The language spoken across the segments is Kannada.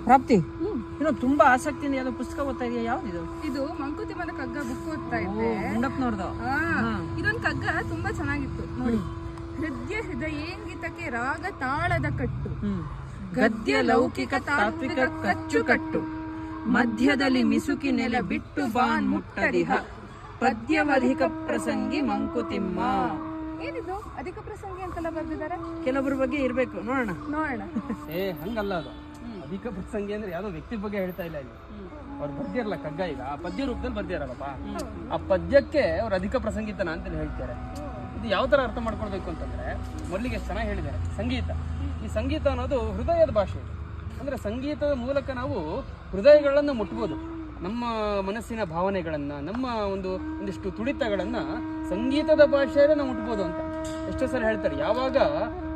ಪ್ರಾಪ್ತಿ ಇನ್ನು ತುಂಬಾ ಆಸಕ್ತಿಯಿಂದ ಯಾವ್ದೋ ಪುಸ್ತಕ ಓದ್ತಾ ಇದೆಯಾ? ಯಾವ್ದಿದು? ಇದು ಮಂಕುತಿಮ್ಮನ ಕಗ್ಗ ಬುಕ್ ಓದ್ತಾ ಇದ್ದೆ. ಗುಂಡಪ್ಪನವ್ರದ್ದು. ಇದೊಂದು ಕಗ್ಗ ತುಂಬಾ ಚೆನ್ನಾಗಿತ್ತು ನೋಡಿ. ಹೃದಯೇಂಗಿತಕ್ಕೆ ರಾಗ ತಾಳದ ಕಟ್ಟು, ಗದ್ಯ ಲೌಕಿಕ ತಾತ್ವಿಕ ಕಚ್ಚುಕಟ್ಟು, ಮಧ್ಯದಲ್ಲಿ ಮಿಸುಕಿ ನೆಲ ಬಿಟ್ಟು ಬಾನ್ ಮುಟ್ಟದಿಹ, ಪದ್ಯವಧಿಕ ಪ್ರಸಂಗಿ ಮಂಕುತಿಮ್ಮ. ಏನಿದು ಅಧಿಕ ಪ್ರಸಂಗಿ ಅಂತೆಲ್ಲ ಬರ್ದಿದ್ದಾರೆ? ಕೆಲವರ ಬಗ್ಗೆ ಇರ್ಬೇಕು, ನೋಡೋಣ. ಹಂಗಲ್ಲ ಅದು. ಅಧಿಕ ಪ್ರಸಂಗಿ ಅಂದ್ರೆ ಯಾವ್ದೋ ವ್ಯಕ್ತಿ ಬಗ್ಗೆ ಹೇಳ್ತಾ ಇಲ್ಲ ಇಲ್ಲಿ. ಅವ್ರು ಬರ್ದಿರಲ್ಲ ಕಗ್ಗ, ಈಗ ಆ ಪದ್ಯ ರೂಪದಲ್ಲಿ ಬರ್ದಿರಲ್ಲಪ್ಪ, ಆ ಪದ್ಯಕ್ಕೆ ಅವ್ರು ಅಧಿಕ ಪ್ರಸಂಗಿತನ ಅಂತ ಹೇಳ್ತಾರೆ. ಇದು ಯಾವ ತರ ಅರ್ಥ ಮಾಡ್ಕೊಳ್ಬೇಕು ಅಂತಂದ್ರೆ, ಮೊದಲಿಗೆ ಎಷ್ಟು ಚೆನ್ನಾಗಿ ಹೇಳಿದ್ದಾರೆ. ಸಂಗೀತ, ಈ ಸಂಗೀತ ಅನ್ನೋದು ಹೃದಯದ ಭಾಷೆ. ಅಂದ್ರೆ ಸಂಗೀತದ ಮೂಲಕ ನಾವು ಹೃದಯಗಳನ್ನು ಮುಟ್ಬೋದು. ನಮ್ಮ ಮನಸ್ಸಿನ ಭಾವನೆಗಳನ್ನ, ನಮ್ಮ ಒಂದಿಷ್ಟು ತುಡಿತಗಳನ್ನ ಸಂಗೀತದ ಭಾಷೆಯಲ್ಲೇ ನಾವು ಮುಟ್ಬೋದು ಅಂತ ಎಷ್ಟೋ ಸಲ ಹೇಳ್ತಾರೆ. ಯಾವಾಗ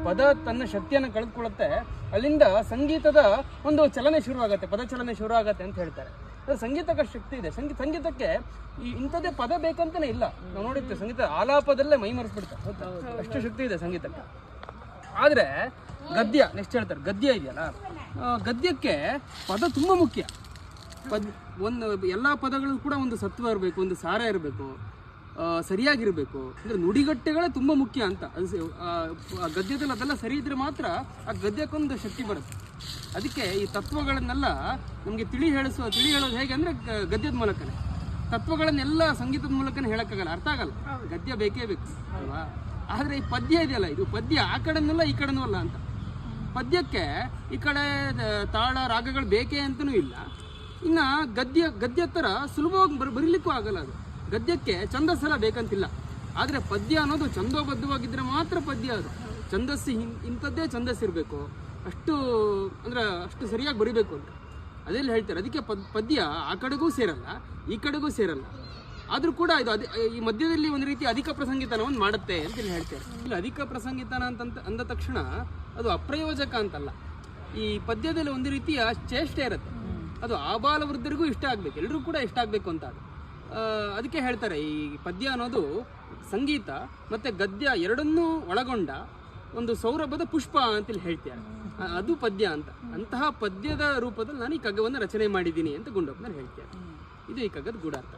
ಪದ ತನ್ನ ಶಕ್ತಿಯನ್ನು ಕಳೆದುಕೊಳ್ಳುತ್ತೆ, ಅಲ್ಲಿಂದ ಸಂಗೀತದ ಒಂದು ಚಲನೆ ಶುರು ಆಗುತ್ತೆ, ಪದ ಚಲನೆ ಶುರು ಆಗುತ್ತೆ ಅಂತ ಹೇಳ್ತಾರೆ. ಅದು ಸಂಗೀತಕ್ಕೆ ಶಕ್ತಿ ಇದೆ. ಸಂಗೀತಕ್ಕೆ ಇಂಥದ್ದೇ ಪದ ಬೇಕಂತಾನೆ ಇಲ್ಲ. ನಾವು ನೋಡಿರ್ತೇವೆ, ಸಂಗೀತ ಆಲಾಪದಲ್ಲೇ ಮೈ ಮರೆಸ್ಬಿಡ್ತಾರೆ, ಅಷ್ಟು ಶಕ್ತಿ ಇದೆ ಸಂಗೀತಕ್ಕೆ. ಆದ್ರೆ ಗದ್ಯ ನೆಕ್ಸ್ಟ್ ಹೇಳ್ತಾರೆ. ಗದ್ಯ ಇದೆಯಲ್ಲ, ಗದ್ಯಕ್ಕೆ ಪದ ತುಂಬಾ ಮುಖ್ಯ. ಎಲ್ಲ ಪದಗಳು ಕೂಡ ಒಂದು ಸತ್ವ ಇರಬೇಕು, ಒಂದು ಸಾರ ಇರಬೇಕು, ಸರಿಯಾಗಿರ್ಬೇಕು. ಅಂದ್ರೆ ನುಡಿಗಟ್ಟೆಗಳೇ ತುಂಬಾ ಮುಖ್ಯ ಅಂತ. ಗದ್ಯದಲ್ಲಿ ಅದೆಲ್ಲ ಸರಿ ಇದ್ರೆ ಮಾತ್ರ ಆ ಗದ್ಯಕ್ಕೊಂದು ಶಕ್ತಿ ಬರುತ್ತೆ. ಅದಕ್ಕೆ ಈ ತತ್ವಗಳನ್ನೆಲ್ಲ ನಮಗೆ ತಿಳಿ ಹೇಳೋದು ಹೇಗೆ ಅಂದ್ರೆ ಗದ್ಯದ ಮೂಲಕನೇ. ತತ್ವಗಳನ್ನೆಲ್ಲ ಸಂಗೀತದ ಮೂಲಕನೇ ಹೇಳಕ್ಕಾಗಲ್ಲ, ಅರ್ಥ ಆಗಲ್ಲ. ಗದ್ಯ ಬೇಕೇ ಬೇಕು ಅಲ್ವಾ? ಆದ್ರೆ ಈ ಪದ್ಯ ಇದೆಯಲ್ಲ, ಇದು ಪದ್ಯ ಆ ಕಡೆನಲ್ಲ ಈ ಕಡೆನೂ ಅಲ್ಲ ಅಂತ. ಪದ್ಯಕ್ಕೆ ಈ ಕಡೆ ತಾಳ ರಾಗಗಳು ಬೇಕೇ ಅಂತನೂ ಇಲ್ಲ. ಇನ್ನ ಗದ್ಯ ತರ ಸುಲಭವಾಗಿ ಬರೀಲಿಕ್ಕೂ ಆಗಲ್ಲ. ಅದು ಗದ್ಯಕ್ಕೆ ಛಂದಸ್ಸೆಲ್ಲ ಬೇಕಂತಿಲ್ಲ. ಆದ್ರೆ ಪದ್ಯ ಅನ್ನೋದು ಛಂದೋಬದ್ಧವಾಗಿದ್ರೆ ಮಾತ್ರ ಪದ್ಯ. ಅದು ಛಂದಸ್ಸು ಇಂಥದ್ದೇ ಛಂದಸ್ಸಿರ್ಬೇಕು, ಅಷ್ಟು ಸರಿಯಾಗಿ ಬರಿಬೇಕು ಅಂತ ಅದೆಲ್ಲ ಹೇಳ್ತಾರೆ. ಅದಕ್ಕೆ ಪದ್ಯ ಆ ಕಡೆಗೂ ಸೇರಲ್ಲ, ಈ ಕಡೆಗೂ ಸೇರಲ್ಲ. ಆದ್ರೂ ಕೂಡ ಇದು ಈ ಮಧ್ಯದಲ್ಲಿ ಒಂದು ರೀತಿ ಅಧಿಕ ಪ್ರಸಂಗಿತನವನ್ನು ಮಾಡುತ್ತೆ ಅಂತ ಹೇಳ್ತಾರೆ. ಇಲ್ಲಿ ಅಧಿಕ ಪ್ರಸಂಗಿತನ ಅಂದ ತಕ್ಷಣ ಅದು ಅಪ್ರಯೋಜಕ ಅಂತಲ್ಲ. ಈ ಪದ್ಯದಲ್ಲಿ ಒಂದು ರೀತಿಯ ಚೇಷ್ಟೆ ಇರುತ್ತೆ. ಅದು ಆಬಾಲ ವೃದ್ಧರಿಗೂ ಇಷ್ಟ ಆಗ್ಬೇಕು, ಎಲ್ಲರೂ ಕೂಡ ಇಷ್ಟ ಆಗ್ಬೇಕು ಅಂತ. ಅದಕ್ಕೆ ಹೇಳ್ತಾರೆ, ಈ ಪದ್ಯ ಅನ್ನೋದು ಸಂಗೀತ ಮತ್ತೆ ಗದ್ಯ ಎರಡನ್ನೂ ಒಳಗೊಂಡ ಒಂದು ಸೌರಭದ ಪುಷ್ಪ ಅಂತೇಳಿ ಹೇಳ್ತಾರೆ. ಅದು ಪದ್ಯ ಅಂತ. ಅಂತಹ ಪದ್ಯದ ರೂಪದಲ್ಲಿ ನಾನು ಈ ಕಗ್ಗವನ್ನು ರಚನೆ ಮಾಡಿದ್ದೀನಿ ಅಂತ ಗುಂಡಪ್ಪನವ್ರು ಹೇಳ್ತಾರೆ. ಇದು ಈ ಕಗ್ಗದ ಗೂಢಾರ್ಥ.